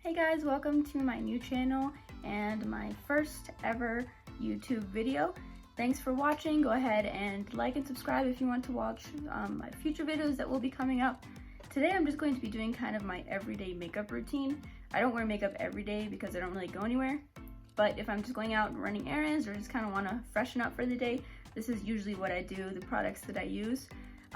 Hey guys, welcome to my new channel and my first ever YouTube video. Thanks for watching. Go ahead and like and subscribe if you want to watch my future videos that will be coming up. Today I'm just going to be doing kind of my everyday makeup routine. I don't wear makeup every day because I don't really go anywhere, but if I'm just going out and running errands or just kind of want to freshen up for the day, this is usually what I do, the products that I use.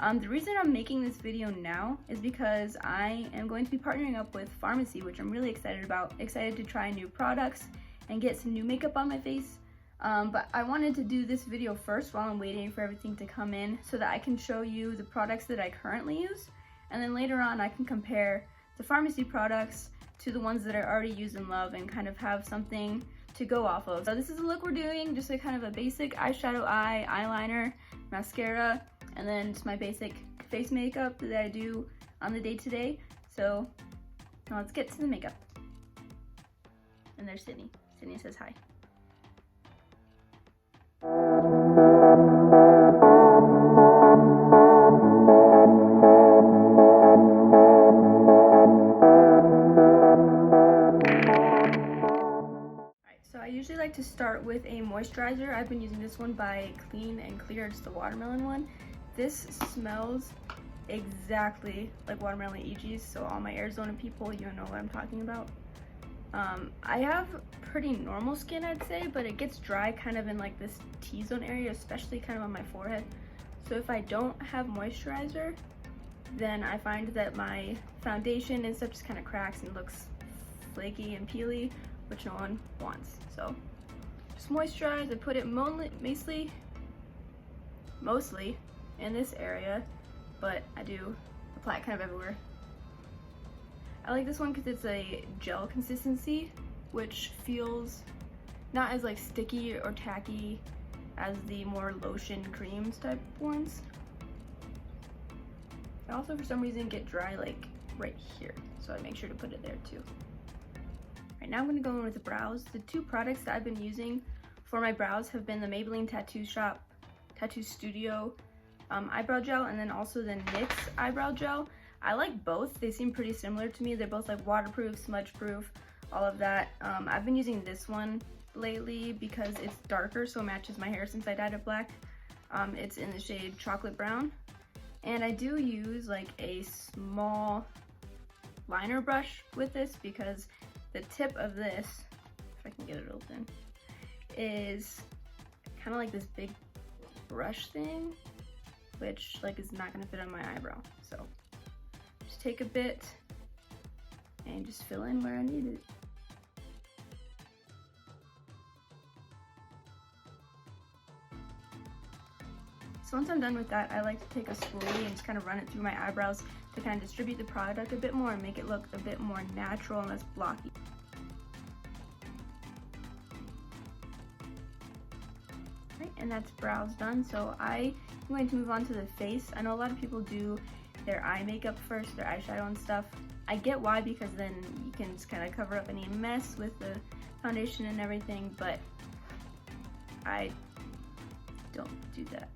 The reason I'm making this video now is because I am going to be partnering up with Pharmacy, which I'm really excited about. Excited to try new products and get some new makeup on my face. But I wanted to do this video first while I'm waiting for everything to come in so that I can show you the products that I currently use. And then later on I can compare the Pharmacy products to the ones that I already use and love and kind of have something to go off of. So this is the look we're doing, just a kind of a basic eyeshadow, eyeliner, mascara, and then just my basic face makeup that I do on the day-to-day. So now let's get to the makeup. And there's Sydney. Sydney says hi. So I usually like to start with a moisturizer. I've been using this one by Clean and Clear. It's the watermelon one. This smells exactly like watermelon EGs, so all my Arizona people, you know what I'm talking about. I have pretty normal skin, I'd say, but it gets dry kind of in like this T-zone area, especially kind of on my forehead. So if I don't have moisturizer, then I find that my foundation and stuff just kind of cracks and looks flaky and peely, which no one wants. So just moisturize. I put it mostly in this area, but I do apply it kind of everywhere. I like this one because it's a gel consistency, which feels not as like sticky or tacky as the more lotion creams type ones. I also for some reason get dry like right here, so I make sure to put it there too. Right now I'm going to go in with the brows. The two products that I've been using for my brows have been the Maybelline Tattoo Studio eyebrow gel, and then also the NYX eyebrow gel. I like both. They seem pretty similar to me. They're both like waterproof, smudge proof, all of that. I've been using this one lately because it's darker, so it matches my hair since I dyed it black. It's in the shade chocolate brown, and I do use like a small liner brush with this because the tip of this, if I can get it open, is kind of like this big brush thing, which like is not gonna fit on my eyebrow. So just take a bit and just fill in where I need it. So once I'm done with that, I like to take a spoolie and just kind of run it through my eyebrows to kind of distribute the product a bit more and make it look a bit more natural and less blocky. Right, and that's brows done. So I'm going to move on to the face. I know a lot of people do their eye makeup first, their eyeshadow and stuff. I get why, because then you can just kind of cover up any mess with the foundation and everything, but I don't do that.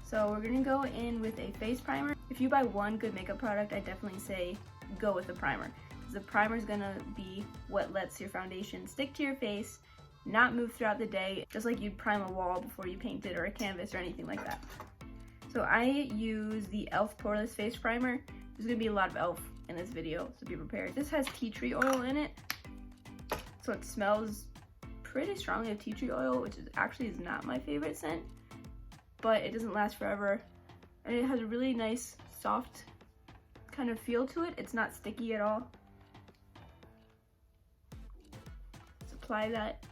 So we're gonna go in with a face primer. If you buy one good makeup product, I definitely say go with the primer, because the primer is gonna be what lets your foundation stick to your face, not move throughout the day, just like you'd prime a wall before you paint it or a canvas or anything like that. So I use the e.l.f. Poreless Face Primer. There's gonna be a lot of e.l.f. in this video, so be prepared. This has tea tree oil in it, so it smells pretty strongly of tea tree oil, which is not my favorite scent, but it doesn't last forever. And it has a really nice, soft kind of feel to it. It's not sticky at all. Let's apply that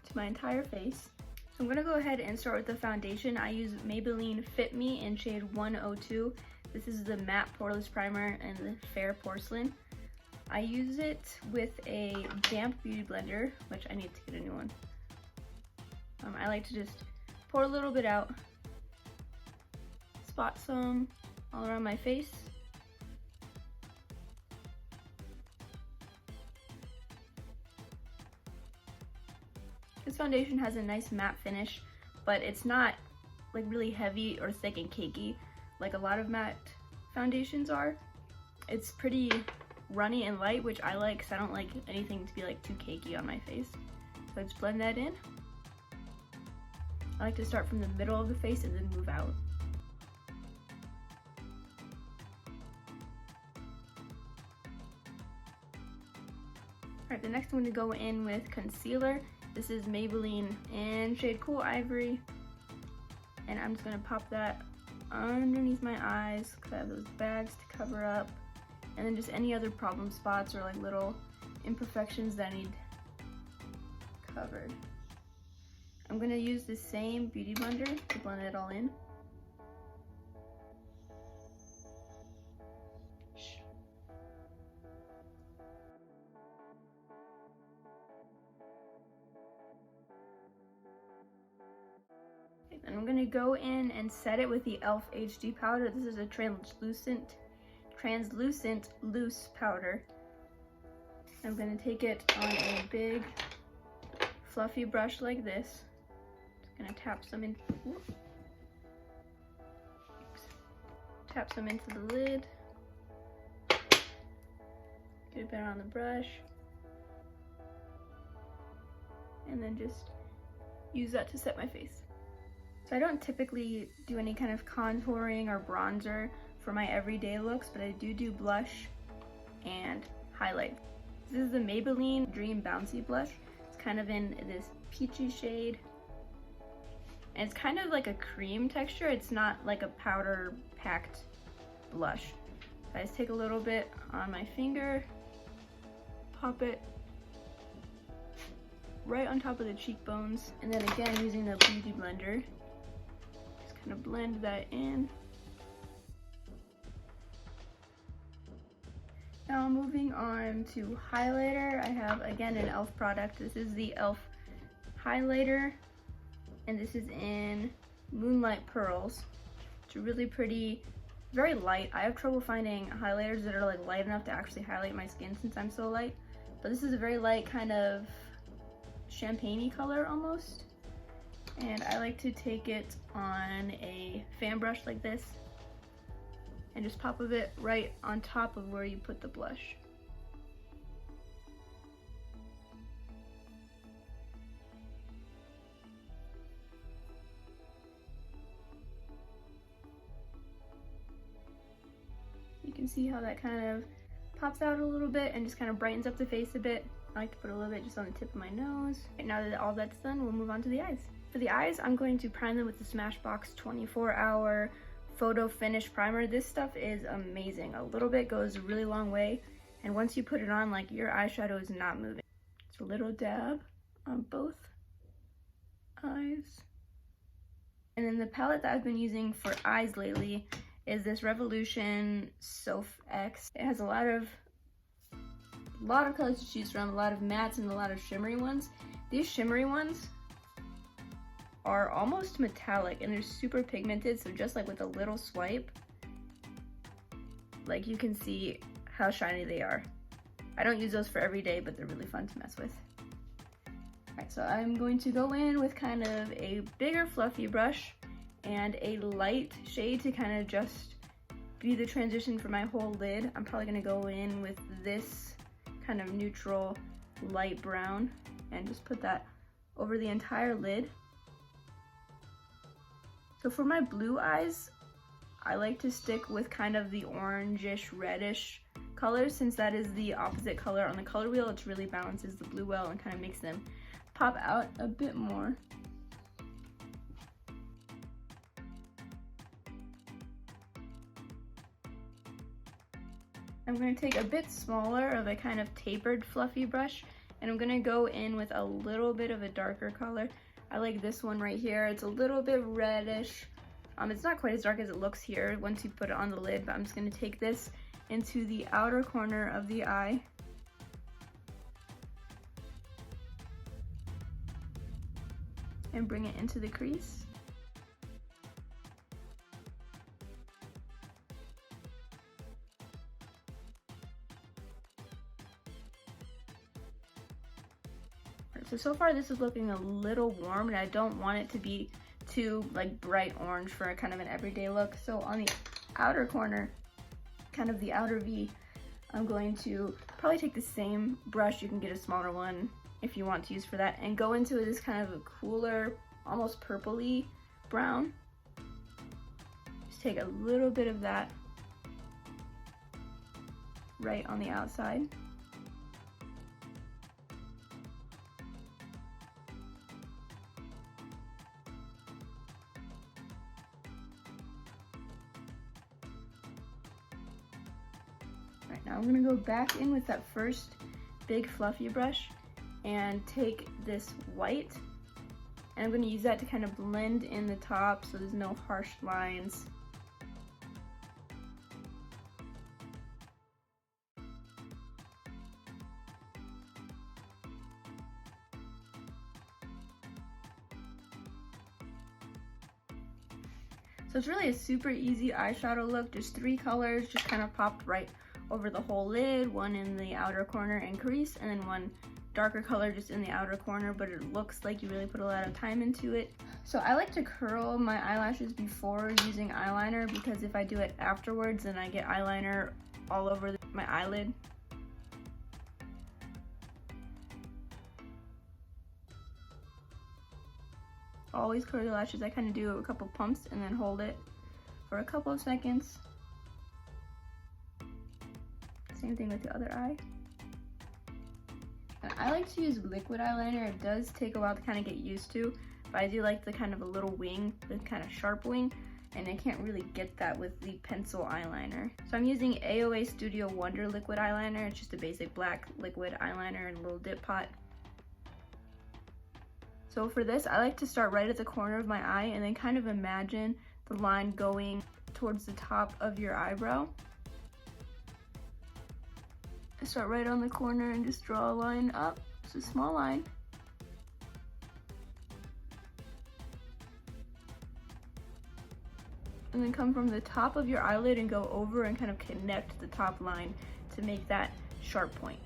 to my entire face. So I'm gonna go ahead and start with the foundation. I use Maybelline Fit Me in shade 102. This is the matte poreless primer and the fair porcelain. I use it with a damp beauty blender, which I need to get a new one. I like to just pour a little bit out, spot some all around my face. This foundation has a nice matte finish, but it's not like really heavy or thick and cakey like a lot of matte foundations are. It's pretty runny and light, which I like because I don't like anything to be like too cakey on my face. So just blend that in. I like to start from the middle of the face and then move out. Alright, the next one to go in with concealer. This is Maybelline in shade Cool Ivory. And I'm just gonna pop that underneath my eyes because I have those bags to cover up. And then just any other problem spots or like little imperfections that I need covered. I'm gonna use the same beauty blender to blend it all in. And I'm gonna go in and set it with the e.l.f. HD powder. This is a translucent loose powder. I'm gonna take it on a big fluffy brush like this. Just gonna tap some in. Tap some into the lid. Get a bit on the brush. And then just use that to set my face. So I don't typically do any kind of contouring or bronzer for my everyday looks, but I do blush and highlight. This is the Maybelline Dream Bouncy Blush. It's kind of in this peachy shade. And it's kind of like a cream texture. It's not like a powder packed blush. So I just take a little bit on my finger, pop it right on top of the cheekbones, and then again using the beauty blender, just kind of blend that in. Now moving on to highlighter, I have again an e.l.f. product. This is the e.l.f. highlighter, and this is in Moonlight Pearls. It's really pretty, very light. I have trouble finding highlighters that are like light enough to actually highlight my skin since I'm so light. But this is a very light kind of champagne-y color almost. And I like to take it on a fan brush like this and just pop a bit right on top of where you put the blush. You can see how that kind of pops out a little bit and just kind of brightens up the face a bit. I like to put a little bit just on the tip of my nose. Right, now that all that's done, we'll move on to the eyes. For the eyes, I'm going to prime them with the Smashbox 24-hour Photo Finish Primer. This stuff is amazing. A little bit goes a really long way, and once you put it on, like, your eyeshadow is not moving. Just a little dab on both eyes. And then the palette that I've been using for eyes lately is this Revolution Soph X. It has a lot of colors to choose from, a lot of mattes and a lot of shimmery ones. These shimmery ones are almost metallic and they're super pigmented, so just like with a little swipe, like, you can see how shiny they are. I don't use those for every day, but they're really fun to mess with. Alright, so I'm going to go in with kind of a bigger fluffy brush and a light shade to kind of just be the transition for my whole lid. I'm probably going to go in with this kind of neutral light brown and just put that over the entire lid. So for my blue eyes, I like to stick with kind of the orangish, reddish colors, since that is the opposite color on the color wheel. It really balances the blue well and kind of makes them pop out a bit more. I'm going to take a bit smaller of a kind of tapered fluffy brush, and I'm going to go in with a little bit of a darker color. I like this one right here. It's a little bit reddish. It's not quite as dark as it looks here once you put it on the lid, but I'm just going to take this into the outer corner of the eye. And bring it into the crease. So far this is looking a little warm, and I don't want it to be too like bright orange for kind of an everyday look. So on the outer corner, kind of the outer V, I'm going to probably take the same brush, you can get a smaller one if you want to use for that, and go into this kind of a cooler, almost purpley brown. Just take a little bit of that right on the outside. Alright, now I'm gonna go back in with that first big fluffy brush and take this white, and I'm gonna use that to kind of blend in the top so there's no harsh lines. So it's really a super easy eyeshadow look, just 3 colors, just kind of popped right over the whole lid, one in the outer corner and crease, and then one darker color just in the outer corner, but it looks like you really put a lot of time into it. So I like to curl my eyelashes before using eyeliner, because if I do it afterwards, then I get eyeliner all over my eyelid. Always curl your lashes. I kind of do a couple pumps and then hold it for a couple of seconds. Same thing with the other eye. And I like to use liquid eyeliner. It does take a while to kind of get used to, but I do like the kind of a little wing, the kind of sharp wing, and I can't really get that with the pencil eyeliner. So I'm using AOA Studio Wonder liquid eyeliner. It's just a basic black liquid eyeliner in a little dip pot. So for this, I like to start right at the corner of my eye and then kind of imagine the line going towards the top of your eyebrow. I start right on the corner and just draw a line up, it's a small line. And then come from the top of your eyelid and go over and kind of connect the top line to make that sharp point.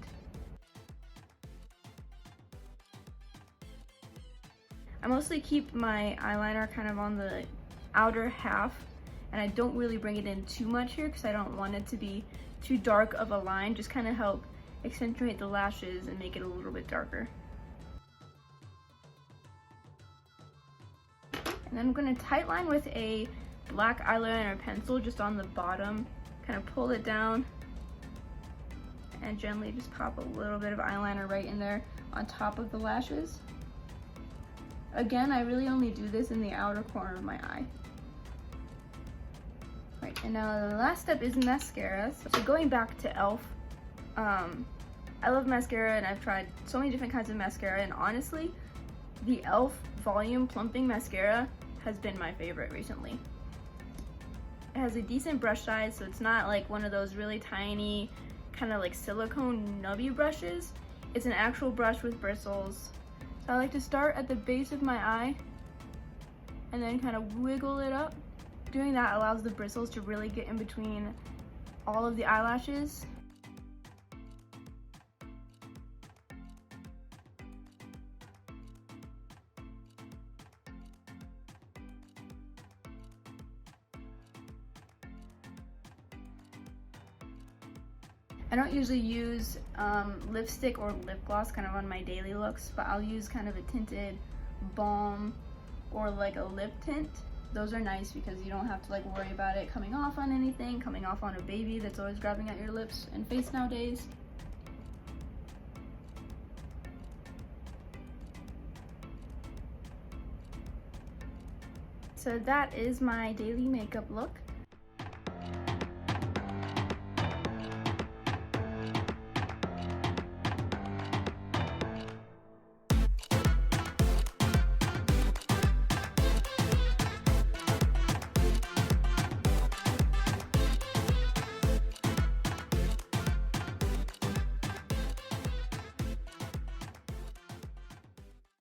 I mostly keep my eyeliner kind of on the outer half, and I don't really bring it in too much here because I don't want it to be too dark of a line, just kind of help accentuate the lashes and make it a little bit darker. And then I'm going to tight line with a black eyeliner pencil just on the bottom, kind of pull it down and gently just pop a little bit of eyeliner right in there on top of the lashes. Again, I really only do this in the outer corner of my eye. Right, and now the last step is mascara. So going back to e.l.f., I love mascara and I've tried so many different kinds of mascara, and honestly, the e.l.f. Volume Plumping Mascara has been my favorite recently. It has a decent brush size, so it's not like one of those really tiny, kind of like silicone nubby brushes. It's an actual brush with bristles. So I like to start at the base of my eye and then kind of wiggle it up. Doing that allows the bristles to really get in between all of the eyelashes. I don't usually use lipstick or lip gloss kind of on my daily looks, but I'll use kind of a tinted balm or like a lip tint. Those are nice because you don't have to like worry about it coming off on anything, coming off on a baby that's always grabbing at your lips and face nowadays. So that is my daily makeup look.